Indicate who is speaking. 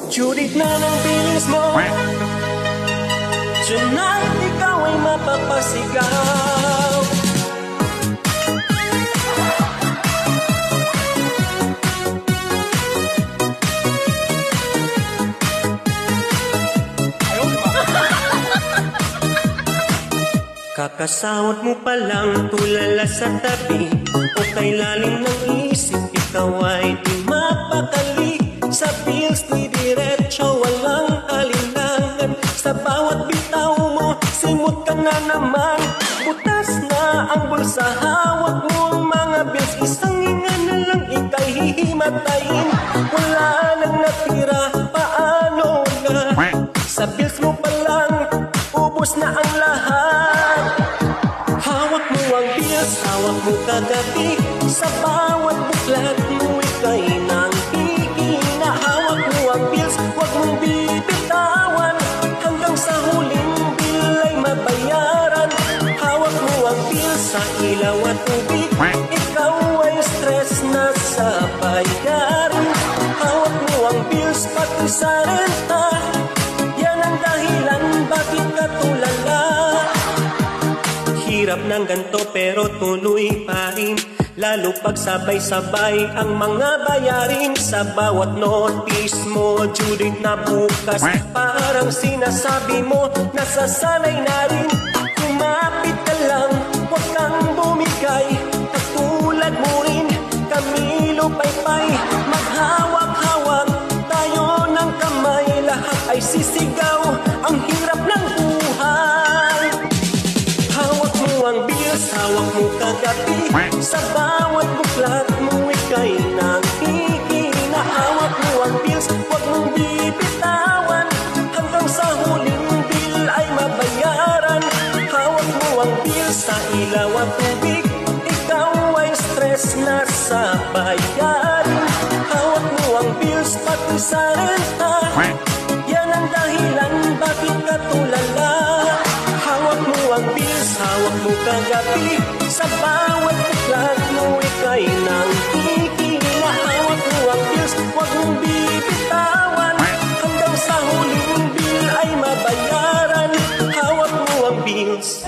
Speaker 1: Judith na ng bilis mo, tonight ikaw ay mapapasigaw. Kakasawat mo palang tulala sa tabi, o kay lalim ng isip, ikaw ay di mapakali. Sa bills ni diretso, walang alinlangan. Sa bawat bitaw mo, simot ka na naman. Butas na ang bulsa, hawak mo ang mga bills. Isang hinga na lang, ika'y hihimatayin. Wala nang natira, paano na? Sa bills mo palang, ubos na ang lahat. Hawak mo ang bills, hawak mo kagabi. Sa bawat buklat mo, ika'y nang hihina. Hawak mo ang bills, huwag mong bibitawan. Hanggang sa huling bill ay mabayaran. Hawak mo ang bills sa ilaw at tubig. Ikaw ay stress na sa bayarin. Hawak mo ang bills pati sa renta. Yan ang dahilan bakit ka tulala. Hirap ng ganto pero tuloy pa rin. Lalo pag sabay-sabay ang mga bayarin. Sa bawat notice mo, Judith, na bukas. Parang sinasabi mo, nasasanay na rin. Kumapit ka lang, huwag kang bumigay. Katulad mo rin, kami lupay-pay. Maghawak-hawak tayo ng kamay. Lahat ay sisigaw, ang hirap ng buhay. Hawak mo ang bills, hawak mo kagabi. Sa bawat buklat mo, ika'y nang hihina. Hawak mo ang bills, huwag mong bibitawan. Hanggang sa huling bill ay mabayaran. Hawak mo ang bills sa ilaw at tubig. Ikaw ay stress na sa bayarin. Hawak mo ang bills pati sa renta. Yan ang dahilan bakit ka tulala. Hawak mo ang bills, hawak mo kagabi. Sa bawat buklat mo, ika'y nang hihina. Hawak mo ang bills, huwag mong bibitawan. Hanggang sa huling bill ay mabayaran. Hawak mo ang bills.